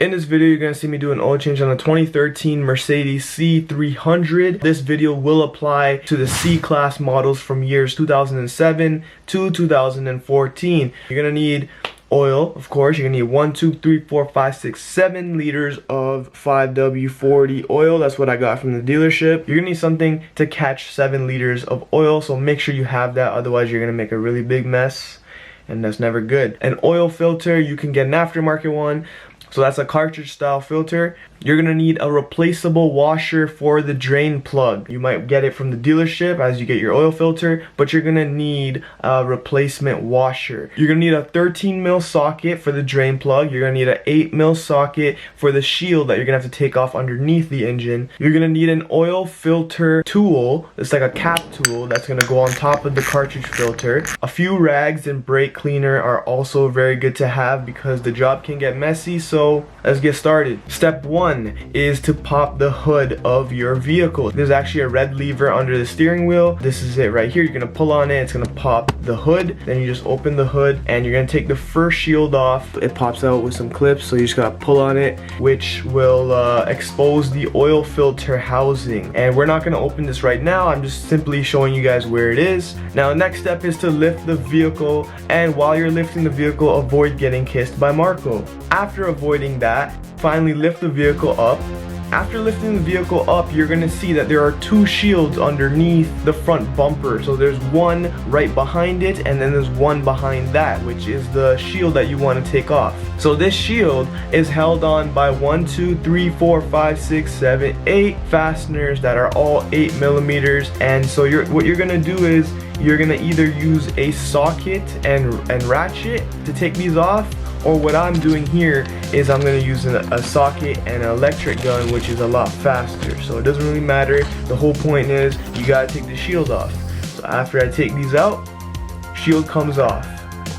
In this video, you're going to see me do an oil change on the 2013 Mercedes C300. This video will apply to the C-Class models from years 2007 to 2014. You're going to need oil, of course. You're going to need 1, 2, 3, 4, 5, 6, 7 liters of 5W40 oil. That's what I got from the dealership. You're going to need something to catch 7 liters of oil, so make sure you have that. Otherwise, you're going to make a really big mess, and that's never good. An oil filter, you can get an aftermarket one. So that's a cartridge style filter. You're gonna need a replaceable washer for the drain plug. You might get it from the dealership as you get your oil filter, but you're gonna need a replacement washer. You're gonna need a 13 mil socket for the drain plug. You're gonna need an 8 mil socket for the shield that you're gonna have to take off underneath the engine. You're gonna need an oil filter tool. It's like a cap tool that's gonna go on top of the cartridge filter. A few rags and brake cleaner are also very good to have because the job can get messy. So let's get started. Step 1 is to pop the hood of your vehicle. There's actually a red lever under the steering wheel. This is it right here. You're gonna pull on it, it's gonna pop the hood. Then you just open the hood and you're gonna take the first shield off. It pops out with some clips, so you just gotta pull on it, which will expose the oil filter housing. And we're not gonna open this right now. I'm just simply showing you guys where it is. Now, next step is to lift the vehicle, and while you're lifting the vehicle, avoid getting kissed by Marco. After avoiding that, finally lift the vehicle up. After lifting the vehicle up, you're gonna see that there are 2 shields underneath the front bumper. So there's one right behind it, and then there's one behind that, which is the shield that you want to take off. So this shield is held on by 1, 2, 3, 4, 5, 6, 7, 8 fasteners that are all 8 millimeters. And so what you're gonna do is you're gonna either use a socket and ratchet to take these off, or what I'm doing here is I'm going to use a socket and an electric gun, which is a lot faster. So it doesn't really matter. The whole point is you got to take the shield off. So after I take these out, shield comes off.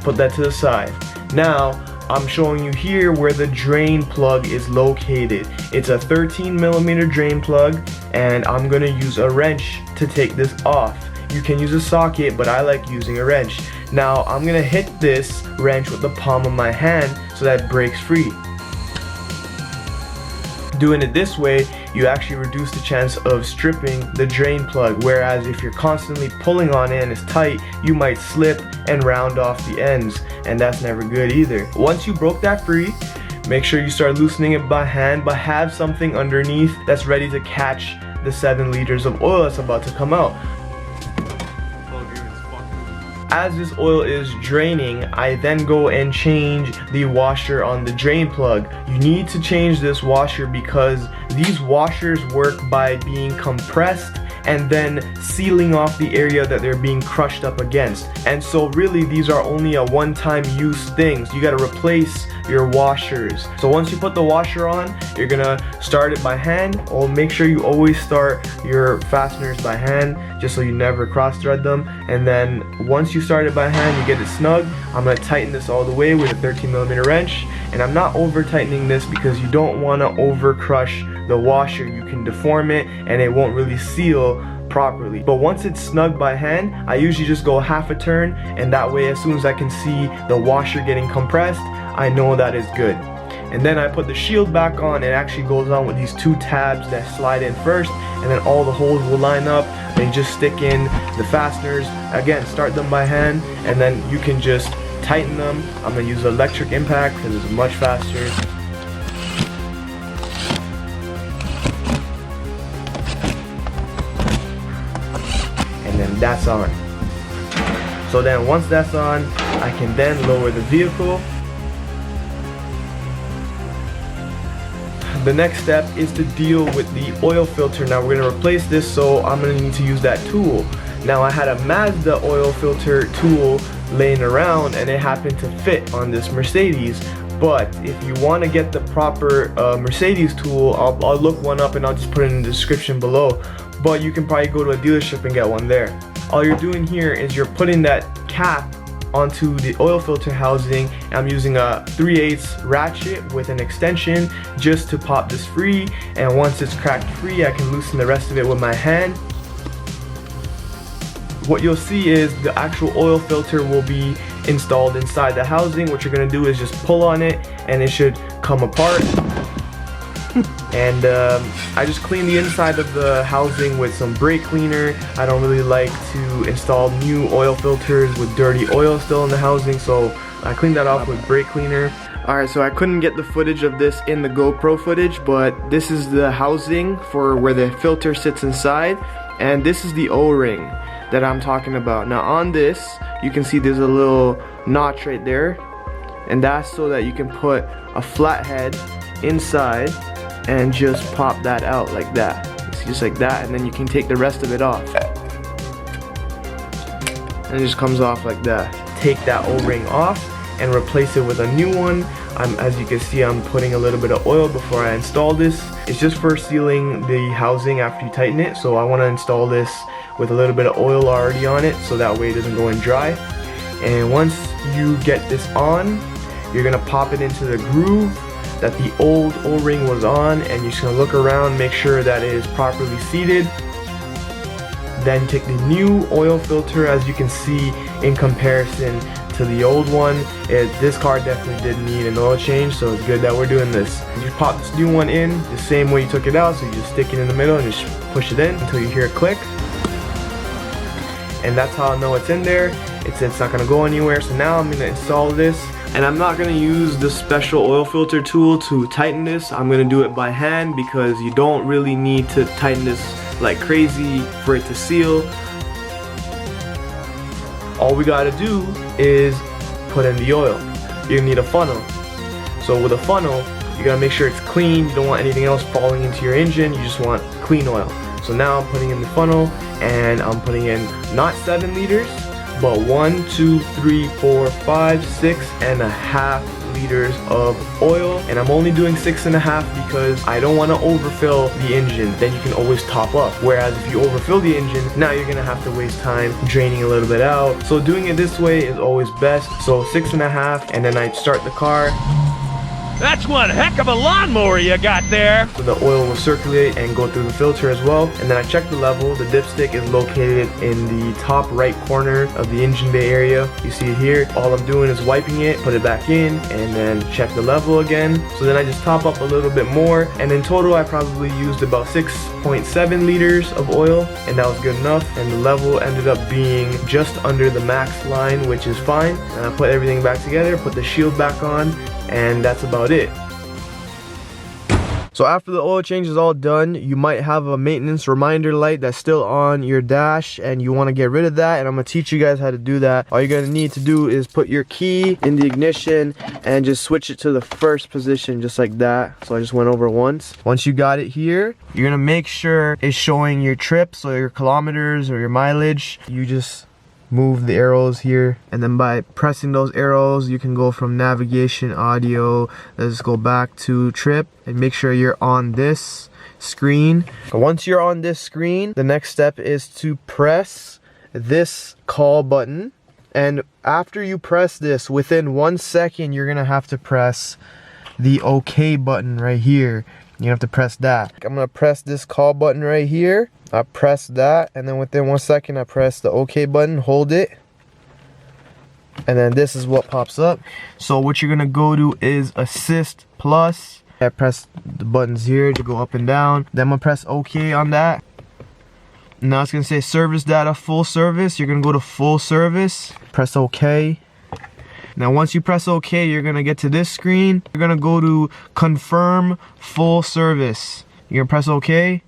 Put that to the side. Now I'm showing you here where the drain plug is located. It's a 13 millimeter drain plug, and I'm going to use a wrench to take this off. You can use a socket, but I like using a wrench. Now I'm gonna hit this wrench with the palm of my hand so that it breaks free. Doing it this way, you actually reduce the chance of stripping the drain plug, whereas if you're constantly pulling on it and it's tight, you might slip and round off the ends, and that's never good either. Once you broke that free, make sure you start loosening it by hand, but have something underneath that's ready to catch the 7 liters of oil that's about to come out. As this oil is draining, I then go and change the washer on the drain plug. You need to change this washer because these washers work by being compressed and then sealing off the area that they're being crushed up against. And so really these are only a one-time use things. You gotta replace your washers. So once you put the washer on, you're gonna start it by hand, or make sure you always start your fasteners by hand just so you never cross thread them. And then once you start it by hand, you get it snug. I'm gonna tighten this all the way with a 13 millimeter wrench, and I'm not over tightening this because you don't wanna over crush the washer. You can deform it and it won't really seal properly. But once it's snug by hand, I usually just go half a turn, and that way as soon as I can see the washer getting compressed, I know that is good. And then I put the shield back on. It actually goes on with these 2 tabs that slide in first, and then all the holes will line up, and you just stick in the fasteners. Again, start them by hand, and then you can just tighten them. I'm gonna use electric impact because it's much faster. And then that's on. So then once that's on, I can then lower the vehicle. The next step is to deal with the oil filter. Now we're gonna replace this, so I'm gonna need to use that tool. Now I had a Mazda oil filter tool laying around, and it happened to fit on this Mercedes. But if you want to get the proper Mercedes tool, I'll look one up and I'll just put it in the description below. But you can probably go to a dealership and get one there. All you're doing here is you're putting that cap onto the oil filter housing. I'm using a 3/8 ratchet with an extension just to pop this free, and once it's cracked free, I can loosen the rest of it with my hand. What you'll see is the actual oil filter will be installed inside the housing. What you're going to do is just pull on it and it should come apart. And I just clean the inside of the housing with some brake cleaner. I don't really like to install new oil filters with dirty oil still in the housing, so I cleaned that off with brake cleaner. Alright, so I couldn't get the footage of this in the GoPro footage, but this is the housing for where the filter sits inside, and this is the O-ring that I'm talking about. Now on this, you can see there's a little notch right there, and that's so that you can put a flathead inside and just pop that out like that. It's just like that, and then you can take the rest of it off. And it just comes off like that. Take that O-ring off and replace it with a new one. As you can see, I'm putting a little bit of oil before I install this. It's just for sealing the housing after you tighten it, so I want to install this with a little bit of oil already on it, so that way it doesn't go in dry. And once you get this on, you're gonna pop it into the groove that the old O-ring was on, and you're just gonna look around, make sure that it is properly seated. Then take the new oil filter. As you can see, in comparison to the old one, this car definitely did need an oil change, so it's good that we're doing this. You pop this new one in the same way you took it out, so you just stick it in the middle and just push it in until you hear a click. And that's how I know it's in there. It's not gonna go anywhere. So now I'm gonna install this, and I'm not gonna use the special oil filter tool to tighten this. I'm gonna do it by hand because you don't really need to tighten this like crazy for it to seal. All we gotta do is put in the oil. You're gonna need a funnel. So with a funnel, you gotta make sure it's clean. You don't want anything else falling into your engine. You just want clean oil. So now I'm putting in the funnel, and I'm putting in not 7 liters, but 1, 2, 3, 4, 5, 6.5 liters of oil. And I'm only doing 6.5 because I don't want to overfill the engine. Then you can always top up. Whereas if you overfill the engine, now you're gonna have to waste time draining a little bit out. So doing it this way is always best. So 6.5, and then I start the car. That's one heck of a lawnmower you got there. So the oil will circulate and go through the filter as well. And then I check the level. The dipstick is located in the top right corner of the engine bay area. You see it here. All I'm doing is wiping it, put it back in, and then check the level again. So then I just top up a little bit more. And in total, I probably used about 6.7 liters of oil, and that was good enough. And the level ended up being just under the max line, which is fine. And I put everything back together, put the shield back on, and that's about it. So after the oil change is all done, you might have a maintenance reminder light that's still on your dash, and you want to get rid of that, and I'm going to teach you guys how to do that. All you're going to need to do is put your key in the ignition and just switch it to the first position, just like that. So I just went over once. Once you got it here, you're going to make sure it's showing your trips or your kilometers or your mileage. You just move the arrows here, and then by pressing those arrows you can go from navigation, audio. Let's go back to trip, and make sure you're on this screen. Once you're on this screen, the next step is to press this call button, and after you press this, within 1 second you're gonna have to press the OK button right here. You have to press that. I'm gonna press this call button right here. I press that, and then within 1 second I press the OK button, hold it, and then this is what pops up. So what you're gonna go to is assist plus. I press the buttons here to go up and down. Then I'm gonna press OK on that. Now it's gonna say service data full service. You're gonna go to full service, press OK. Now once you press OK, you're gonna get to this screen. You're gonna go to confirm full service. You're gonna press OK.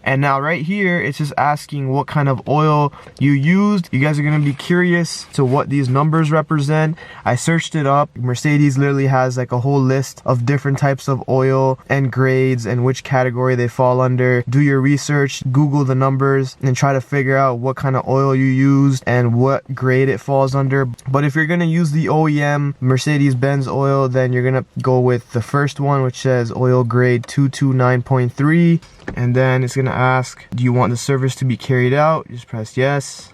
And now right here, it's just asking what kind of oil you used. You guys are gonna be curious to what these numbers represent. I searched it up. Mercedes literally has like a whole list of different types of oil and grades and which category they fall under. Do your research, Google the numbers, and try to figure out what kind of oil you used and what grade it falls under. But if you're gonna use the OEM Mercedes-Benz oil, then you're gonna go with the first one, which says oil grade 229.3. And then it's gonna ask, do you want the service to be carried out? Just press yes.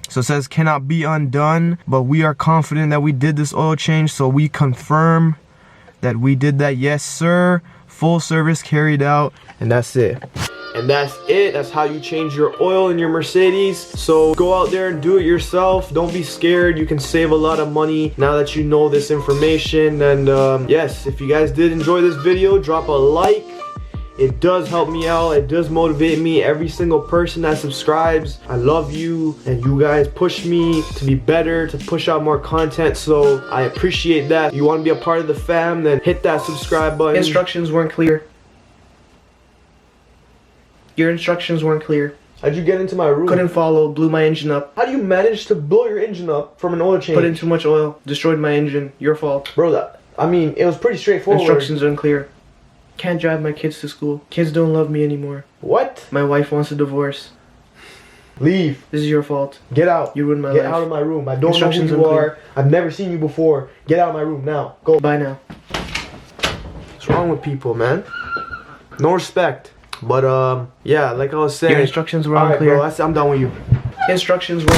So it says cannot be undone, but we are confident that we did this oil change, so we confirm that we did that. Yes sir, full service carried out, and that's it. And that's it. That's how you change your oil in your Mercedes. So go out there and do it yourself. Don't be scared. You can save a lot of money now that you know this information. And yes, if you guys did enjoy this video, drop a like. It does help me out. It does motivate me. Every single person that subscribes, I love you, and you guys push me to be better, to push out more content, so I appreciate that. If you want to be a part of the fam, then hit that subscribe button. Instructions weren't clear. Your instructions weren't clear. How'd you get into my room? Couldn't follow, blew my engine up. How do you manage to blow your engine up from an oil change? Put in too much oil, destroyed my engine. Your fault. Bro, it was pretty straightforward. Instructions unclear. Can't drive my kids to school. Kids don't love me anymore. What? My wife wants a divorce. Leave. This is your fault. Get out. You ruined my life. Get out of my room. I don't know who you are. I've never seen you before. Get out of my room now. Go. Bye now. What's wrong with people, man? No respect. But yeah, like I was saying. Your instructions were unclear. Bro, I'm done with you. Instructions were